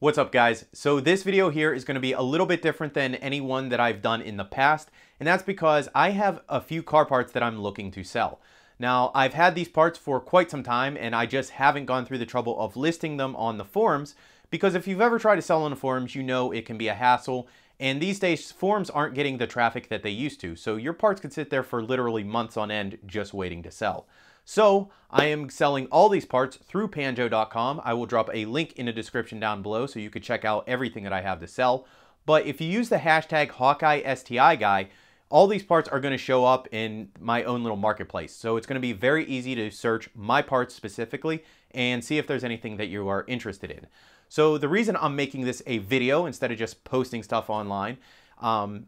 What's up guys? So this video here is going to be a little bit different than any one that I've done in the past, and that's because I have a few car parts that I'm looking to sell. Now I've had these parts for quite some time and I just haven't gone through the trouble of listing them on the forums, because if you've ever tried to sell on the forums, you know it can be a hassle, and these days forums aren't getting the traffic that they used to, so your parts could sit there for literally months on end just waiting to sell. So I am selling all these parts through Panjo.com. I will drop a link in the description down below so you could check out everything that I have to sell. But if you use the hashtag HawkeyeSTiGuy, all these parts are going to show up in my own little marketplace. So it's going to be very easy to search my parts specifically and see if there's anything that you are interested in. So the reason I'm making this a video instead of just posting stuff online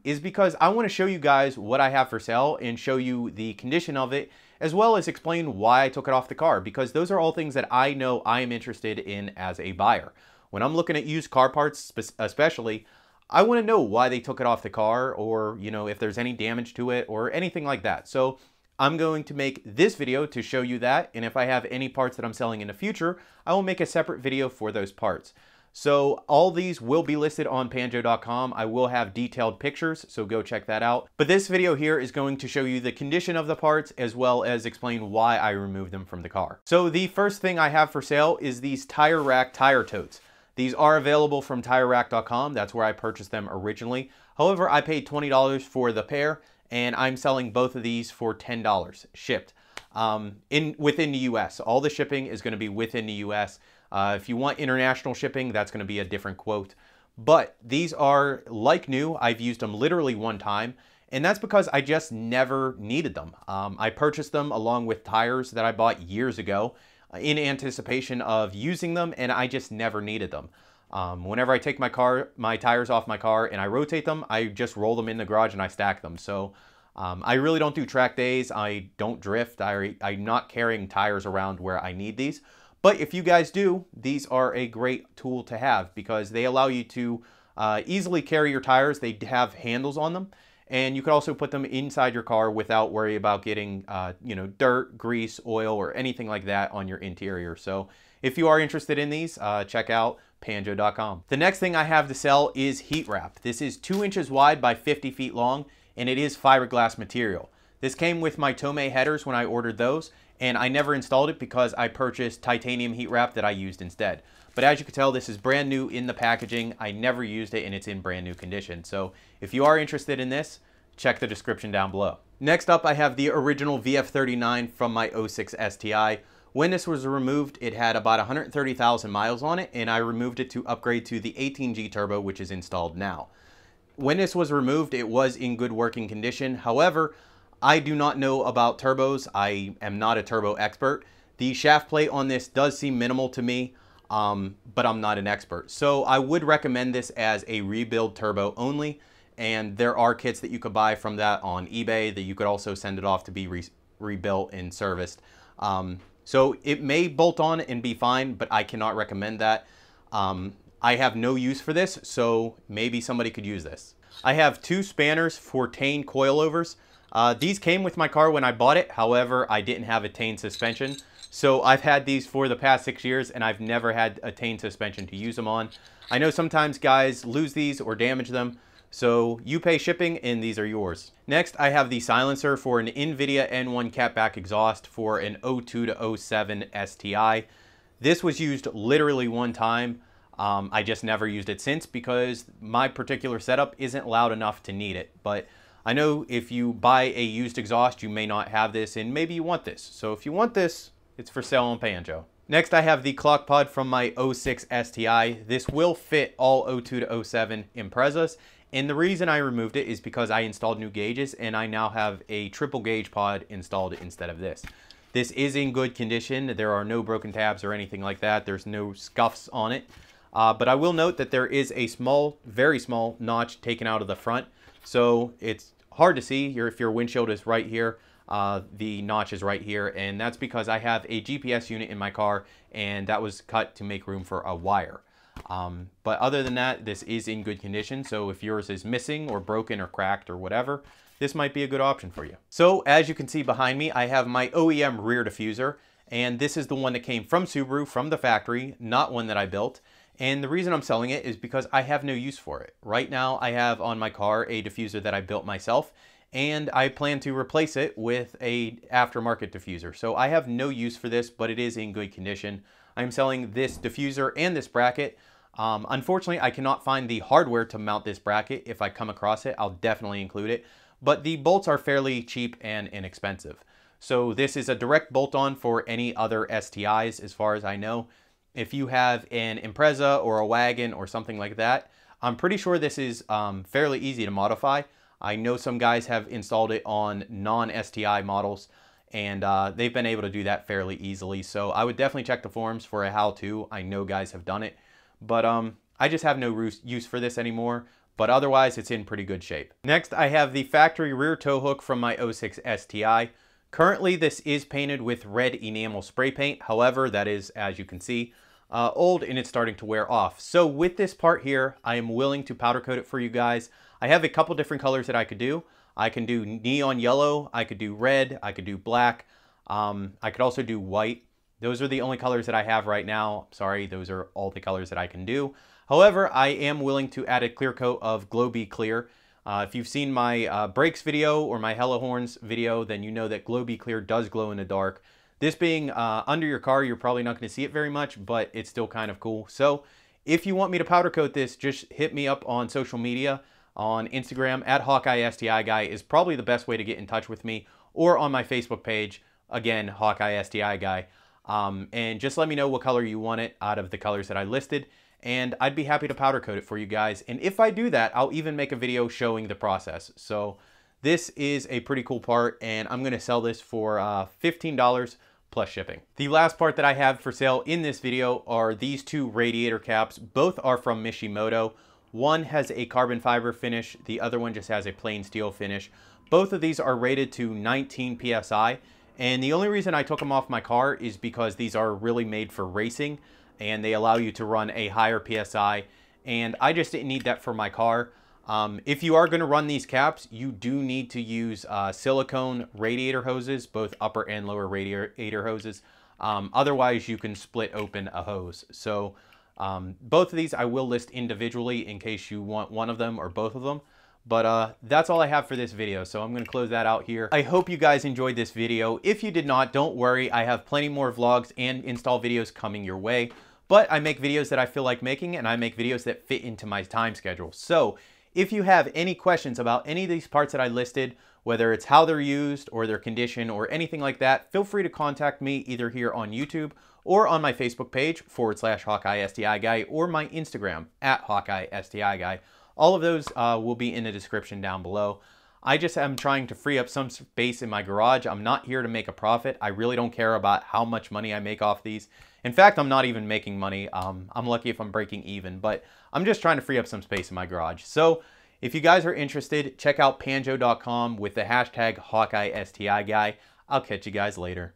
is because I want to show you guys what I have for sale and show you the condition of it, as well as explain why I took it off the car, because those are all things that I know I am interested in as a buyer. When I'm looking at used car parts especially, I want to know why they took it off the car, or if there's any damage to it or anything like that. So I'm going to make this video to show you that, and if I have any parts that I'm selling in the future, I will make a separate video for those parts. So all these will be listed on Panjo.com. I will have detailed pictures, so go check that out. But this video here is going to show you the condition of the parts as well as explain why I removed them from the car. So the first thing I have for sale is these tire rack tire totes. These are available from TireRack.com. That's where I purchased them originally. However, I paid $20 for the pair, and I'm selling both of these for $10 shipped within the US. All the shipping is going to be within the US. If you want international shipping, that's going to be a different quote. But these are like new. I've used them literally one time, and that's because I just never needed them. I purchased them along with tires that I bought years ago in anticipation of using them, and I just never needed them. Whenever I take my tires off my car and I rotate them, I just roll them in the garage and I stack them. So I really don't do track days. I don't drift. I'm not carrying tires around where I need these. But if you guys do, these are a great tool to have because they allow you to easily carry your tires. They have handles on them, and you can also put them inside your car without worry about getting dirt, grease, oil, or anything like that on your interior. So if you are interested in these, check out Panjo.com. The next thing I have to sell is Hetrap. This is 2 inches wide by 50 feet long, and it is fiberglass material. This came with my Tomei headers when I ordered those, and I never installed it because I purchased titanium heat wrap that I used instead. But as you can tell, this is brand new in the packaging. I never used it and it's in brand new condition. So if you are interested in this, check the description down below. Next up, I have the original VF39 from my 06 STI. When this was removed, it had about 130,000 miles on it, and I removed it to upgrade to the 18G turbo, which is installed now. When this was removed, it was in good working condition. However, I do not know about turbos. I am not a turbo expert. The shaft plate on this does seem minimal to me, but I'm not an expert. So I would recommend this as a rebuild turbo only, and there are kits that you could buy from that on eBay that you could also send it off to be rebuilt and serviced. So it may bolt on and be fine, but I cannot recommend that. I have no use for this, so maybe somebody could use this. I have 2 spanners for Tane coilovers. These came with my car when I bought it. However, I didn't have a Tane suspension. So I've had these for the past 6 years and I've never had a Tane suspension to use them on. I know sometimes guys lose these or damage them, so you pay shipping and these are yours. Next, I have the silencer for an NVIDIA N1 catback exhaust for an 02 to 07 STI. This was used literally one time. I just never used it since because my particular setup isn't loud enough to need it. But I know if you buy a used exhaust, you may not have this, and maybe you want this. So if you want this, it's for sale on Panjo. Next, I have the clock pod from my 06 STI. This will fit all 02 to 07 Imprezas, and the reason I removed it is because I installed new gauges, and I now have a triple gauge pod installed instead of this. This is in good condition. There are no broken tabs or anything like that. There's no scuffs on it. But I will note that there is a small, very small notch taken out of the front. So it's hard to see if your windshield is right here. The notch is right here, and that's because I have a GPS unit in my car, and that was cut to make room for a wire. But other than that, this is in good condition. So if yours is missing or broken or cracked or whatever, this might be a good option for you. So as you can see behind me, I have my OEM rear diffuser, and this is the one that came from Subaru from the factory, not one that I built. And the reason I'm selling it is because I have no use for it. Right now I have on my car a diffuser that I built myself, and I plan to replace it with a aftermarket diffuser. So I have no use for this, but it is in good condition. I'm selling this diffuser and this bracket. Unfortunately, I cannot find the hardware to mount this bracket. If I come across it, I'll definitely include it. But the bolts are fairly cheap and inexpensive. So this is a direct bolt-on for any other STIs as far as I know. If you have an Impreza or a wagon or something like that, I'm pretty sure this is fairly easy to modify. I know some guys have installed it on non-STI models, and they've been able to do that fairly easily. So I would definitely check the forums for a how-to. I know guys have done it, but I just have no use for this anymore. But otherwise, it's in pretty good shape. Next, I have the factory rear tow hook from my 06 STI. Currently, this is painted with red enamel spray paint. However, that is, as you can see, old and it's starting to wear off. So with this part here, I am willing to powder coat it for you guys. I have a couple different colors that I could do. I can do neon yellow, I could do red, I could do black. I could also do white. Those are the only colors that I have right now. Sorry, those are all the colors that I can do. However, I am willing to add a clear coat of Glow Be Clear. If you've seen my brakes video or my Hella Horns video, then you know that Glow Be Clear does glow in the dark. This being under your car, you're probably not going to see it very much, but it's still kind of cool. So if you want me to powder coat this, just hit me up on social media. On Instagram, at HawkeyeSTiGuy is probably the best way to get in touch with me, or on my Facebook page, again, HawkeyeSTiGuy. And just let me know what color you want it out of the colors that I listed, and I'd be happy to powder coat it for you guys. And if I do that, I'll even make a video showing the process. So this is a pretty cool part, and I'm going to sell this for $15 plus shipping. The last part that I have for sale in this video are these two radiator caps. Both are from Mishimoto. One has a carbon fiber finish, the other one just has a plain steel finish. Both of these are rated to 19 PSI, and the only reason I took them off my car is because these are really made for racing, and they allow you to run a higher PSI, and I just didn't need that for my car. If you are going to run these caps, you do need to use silicone radiator hoses, both upper and lower radiator hoses. Otherwise, you can split open a hose. So both of these I will list individually in case you want one of them or both of them. But that's all I have for this video, so I'm going to close that out here. I hope you guys enjoyed this video. If you did not, don't worry. I have plenty more vlogs and install videos coming your way. But I make videos that I feel like making, and I make videos that fit into my time schedule. So if you have any questions about any of these parts that I listed, whether it's how they're used or their condition or anything like that, feel free to contact me either here on YouTube or on my Facebook page /HawkeyeSTiGuy or my Instagram at HawkeyeSTiGuy. All of those will be in the description down below. I just am trying to free up some space in my garage. I'm not here to make a profit. I really don't care about how much money I make off these. In fact, I'm not even making money. I'm lucky if I'm breaking even, but I'm just trying to free up some space in my garage. So if you guys are interested, check out panjo.com with the hashtag HawkeyeSTiGuy. I'll catch you guys later.